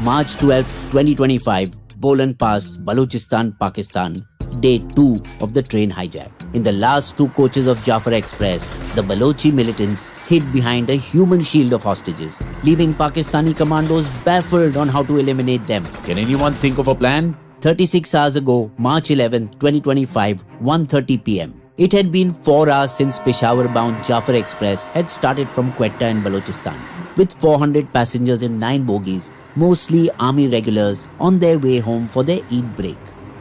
March 12, 2025, Bolan Pass, Balochistan, Pakistan. Day 2 of the train hijack. In the last two coaches of Jafar Express, the Balochi militants hid behind a human shield of hostages, leaving Pakistani commandos baffled on how to eliminate them. Can anyone think of a plan? 36 hours ago, March 11, 2025, 1:30 p.m. It had been 4 hours since Peshawar-bound Jafar Express had started from Quetta in Balochistan, with 400 passengers in 9 bogies, mostly army regulars, on their way home for their Eid break.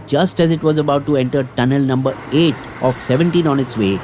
Just as it was about to enter tunnel number 8 of 17 on its way,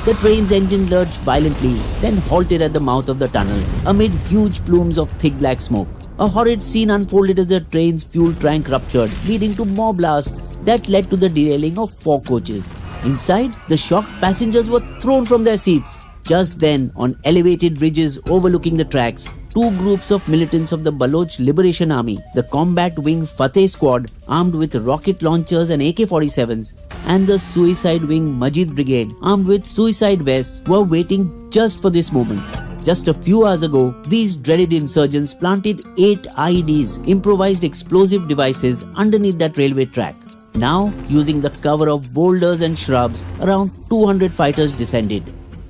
the train's engine lurched violently, then halted at the mouth of the tunnel amid huge plumes of thick black smoke. A horrid scene unfolded as the train's fuel tank ruptured, leading to more blasts that led to the derailing of 4 coaches. Inside, the shocked passengers were thrown from their seats. Just then, on elevated ridges overlooking the tracks, 2 groups of militants of the Baloch Liberation Army, the Combat Wing Fateh Squad, armed with rocket launchers and AK-47s, and the Suicide Wing Majid Brigade, armed with suicide vests, were waiting just for this moment. Just a few hours ago, these dreaded insurgents planted 8 IEDs, improvised explosive devices, underneath that railway track. Now, using the cover of boulders and shrubs, around 200 fighters descended.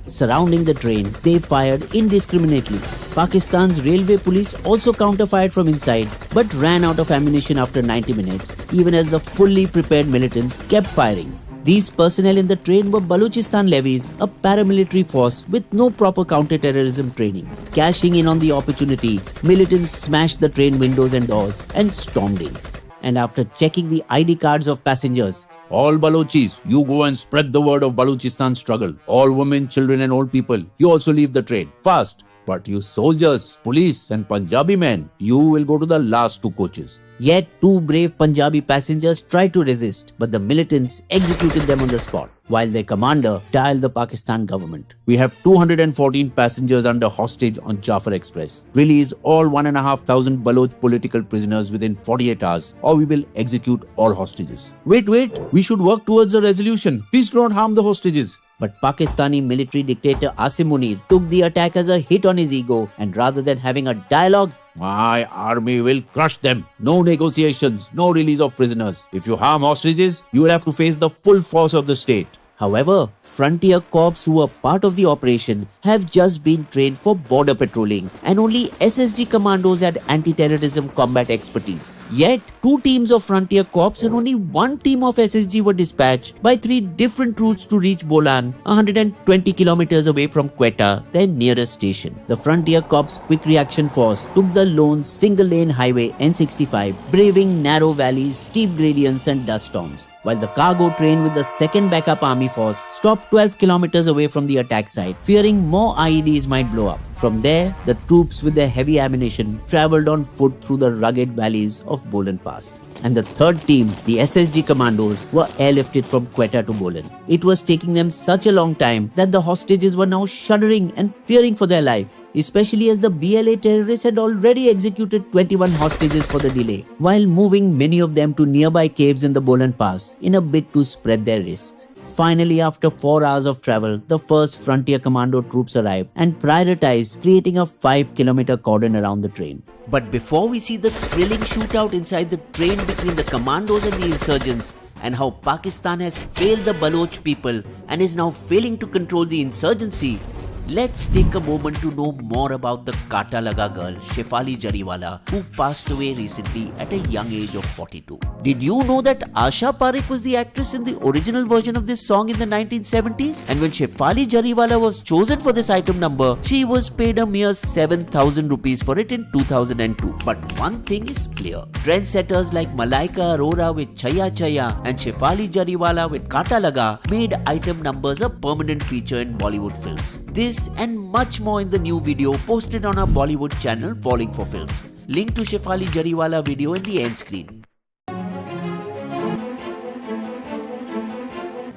Surrounding the train, they fired indiscriminately. Pakistan's railway police also counterfired from inside, but ran out of ammunition after 90 minutes, even as the fully prepared militants kept firing. These personnel in the train were Balochistan levies, a paramilitary force with no proper counter-terrorism training. Cashing in on the opportunity, militants smashed the train windows and doors and stormed in. And after checking the ID cards of passengers, All Balochis, you go and spread the word of Balochistan struggle. All women, children and old people, you also leave the train. Fast! But you soldiers, police and Punjabi men, you will go to the last 2 coaches. Yet 2 brave Punjabi passengers tried to resist, but the militants executed them on the spot, while their commander dialed the Pakistan government. We have 214 passengers under hostage on Jafar Express. Release all 1,500 Baloch political prisoners within 48 hours or we will execute all hostages. Wait, we should work towards a resolution. Please don't harm the hostages. But Pakistani military dictator Asim Munir took the attack as a hit on his ego, and rather than having a dialogue, My army will crush them. No negotiations, no release of prisoners. If you harm hostages, you will have to face the full force of the state. However, frontier corps who were part of the operation have just been trained for border patrolling, and only SSG commandos had anti-terrorism combat expertise. Yet, 2 teams of frontier corps and only 1 team of SSG were dispatched by 3 different routes to reach Bolan, 120 kilometers away from Quetta, their nearest station. The frontier corps quick reaction force took the lone single-lane highway N65, braving narrow valleys, steep gradients and dust storms, while the cargo train with the 2nd backup army force stopped 12 kilometers away from the attack site, fearing more IEDs might blow up. From there, the troops with their heavy ammunition travelled on foot through the rugged valleys of Bolan Pass. And the 3rd team, the SSG commandos, were airlifted from Quetta to Bolan. It was taking them such a long time that the hostages were now shuddering and fearing for their life, especially as the BLA terrorists had already executed 21 hostages for the delay, while moving many of them to nearby caves in the Bolan Pass in a bid to spread their risks. Finally, after 4 hours of travel, the first frontier commando troops arrived and prioritized creating a 5-kilometer cordon around the train. But before we see the thrilling shootout inside the train between the commandos and the insurgents, and how Pakistan has failed the Baloch people and is now failing to control the insurgency, let's take a moment to know more about the Kata Laga girl, Shefali Jariwala, who passed away recently at a young age of 42. Did you know that Asha Parekh was the actress in the original version of this song in the 1970s? And when Shefali Jariwala was chosen for this item number, she was paid a mere 7,000 rupees for it in 2002. But one thing is clear. Trendsetters like Malaika Arora with Chaya Chaya and Shefali Jariwala with Kata Laga made item numbers a permanent feature in Bollywood films. This and much more in the new video posted on our Bollywood channel Falling for Films. Link to Shefali Jariwala video in the end screen.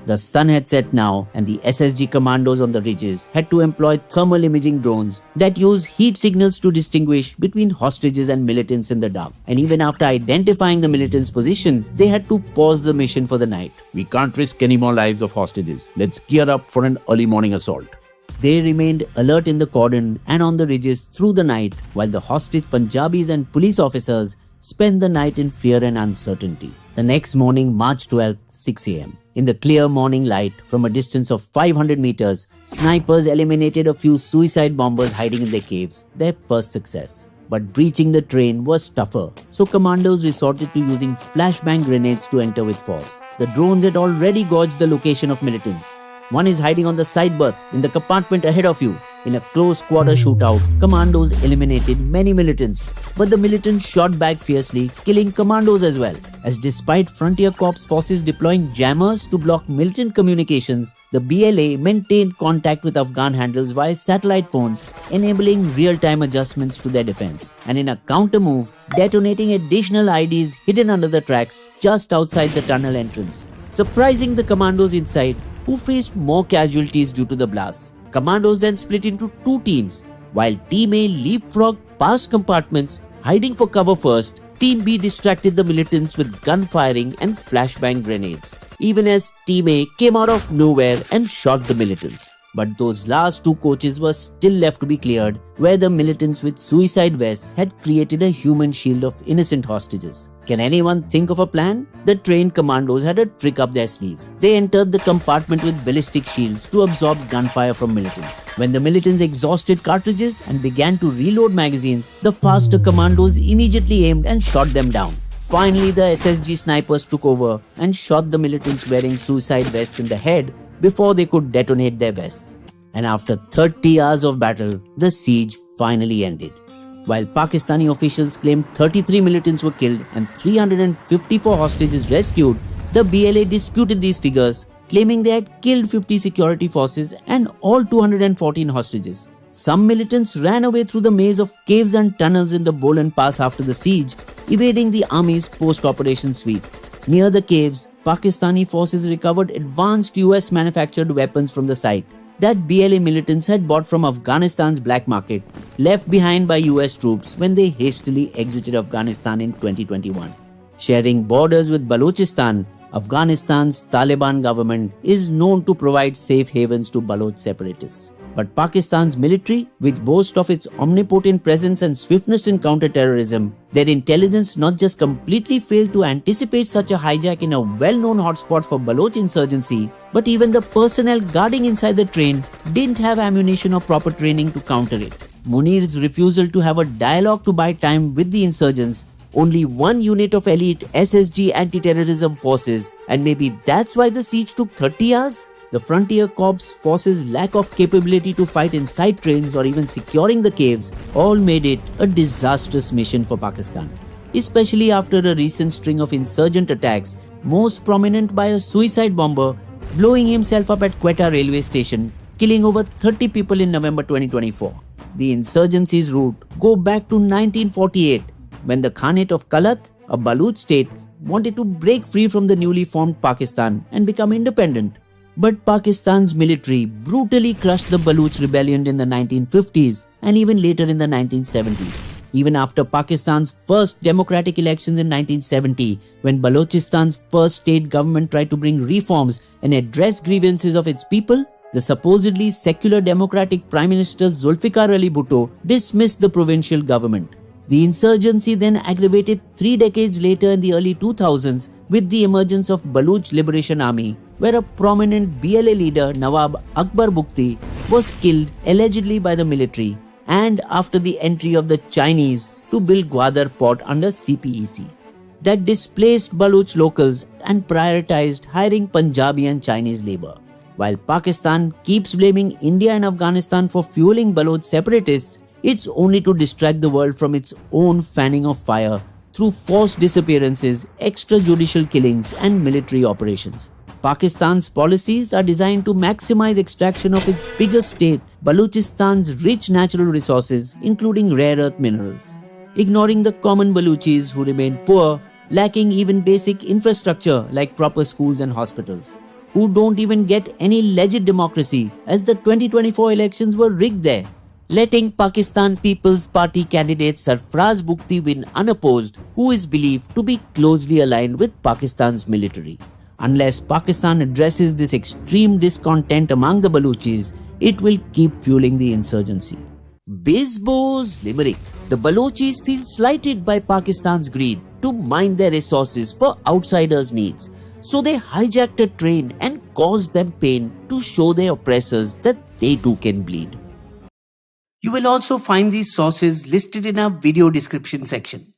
The sun had set now, and the SSG commandos on the ridges had to employ thermal imaging drones that use heat signals to distinguish between hostages and militants in the dark. And even after identifying the militants' position, they had to pause the mission for the night. We can't risk any more lives of hostages. Let's gear up for an early morning assault. They remained alert in the cordon and on the ridges through the night, while the hostage Punjabis and police officers spent the night in fear and uncertainty. The next morning, March 12th, 6 a.m. In the clear morning light, from a distance of 500 meters, snipers eliminated a few suicide bombers hiding in their caves, their first success. But breaching the train was tougher, so commandos resorted to using flashbang grenades to enter with force. The drones had already gauged the location of militants. One is hiding on the side berth in the compartment ahead of you. In a close quarter shootout, commandos eliminated many militants, but the militants shot back fiercely, killing commandos as well. As despite Frontier Corps forces deploying jammers to block militant communications, the BLA maintained contact with Afghan handlers via satellite phones, enabling real-time adjustments to their defense. And in a counter move, detonating additional IDs hidden under the tracks just outside the tunnel entrance, surprising the commandos inside, who faced more casualties due to the blast. Commandos then split into two teams. While Team A leapfrogged past compartments, hiding for cover first, Team B distracted the militants with gunfiring and flashbang grenades, even as Team A came out of nowhere and shot the militants. But those last two coaches were still left to be cleared, where the militants with suicide vests had created a human shield of innocent hostages. Can anyone think of a plan? The trained commandos had a trick up their sleeves. They entered the compartment with ballistic shields to absorb gunfire from militants. When the militants exhausted cartridges and began to reload magazines, the faster commandos immediately aimed and shot them down. Finally, the SSG snipers took over and shot the militants wearing suicide vests in the head before they could detonate their vests. And after 30 hours of battle, the siege finally ended. While Pakistani officials claimed 33 militants were killed and 354 hostages rescued, the BLA disputed these figures, claiming they had killed 50 security forces and all 214 hostages. Some militants ran away through the maze of caves and tunnels in the Bolan Pass after the siege, evading the army's post-operation sweep. Near the caves, Pakistani forces recovered advanced US-manufactured weapons from the site that BLA militants had bought from Afghanistan's black market, left behind by US troops when they hastily exited Afghanistan in 2021. Sharing borders with Balochistan, Afghanistan's Taliban government is known to provide safe havens to Baloch separatists. But Pakistan's military, which boasts of its omnipotent presence and swiftness in counter-terrorism, their intelligence not just completely failed to anticipate such a hijack in a well-known hotspot for Baloch insurgency, but even the personnel guarding inside the train didn't have ammunition or proper training to counter it. Munir's refusal to have a dialogue to buy time with the insurgents, only one unit of elite SSG anti-terrorism forces, and maybe that's why the siege took 30 hours? The Frontier Corps forces' lack of capability to fight inside trains or even securing the caves all made it a disastrous mission for Pakistan. Especially after a recent string of insurgent attacks, most prominent by a suicide bomber blowing himself up at Quetta railway station, killing over 30 people in November 2024. The insurgency's root go back to 1948, when the Khanate of Kalat, a Baloch state, wanted to break free from the newly formed Pakistan and become independent. But Pakistan's military brutally crushed the Baloch rebellion in the 1950s and even later in the 1970s. Even after Pakistan's first democratic elections in 1970, when Balochistan's first state government tried to bring reforms and address grievances of its people, the supposedly secular democratic Prime Minister Zulfikar Ali Bhutto dismissed the provincial government. The insurgency then aggravated 3 decades later in the early 2000s with the emergence of Baloch Liberation Army, where a prominent BLA leader Nawab Akbar Bukti was killed allegedly by the military, and after the entry of the Chinese to build Gwadar port under CPEC. That displaced Baloch locals and prioritized hiring Punjabi and Chinese labor. While Pakistan keeps blaming India and Afghanistan for fueling Baloch separatists, it's only to distract the world from its own fanning of fire through forced disappearances, extrajudicial killings, and military operations. Pakistan's policies are designed to maximize extraction of its biggest state, Balochistan's rich natural resources, including rare earth minerals, ignoring the common Balochis who remain poor, lacking even basic infrastructure like proper schools and hospitals. who don't even get any legit democracy as the 2024 elections were rigged there. Letting Pakistan People's Party candidate Sarfraz Bukti win unopposed, who is believed to be closely aligned with Pakistan's military. Unless Pakistan addresses this extreme discontent among the Baluchis, it will keep fueling the insurgency. Bizbo's limerick. The Balochis feel slighted by Pakistan's greed to mine their resources for outsiders' needs. So they hijacked a train and caused them pain to show their oppressors that they too can bleed. You will also find these sources listed in our video description section.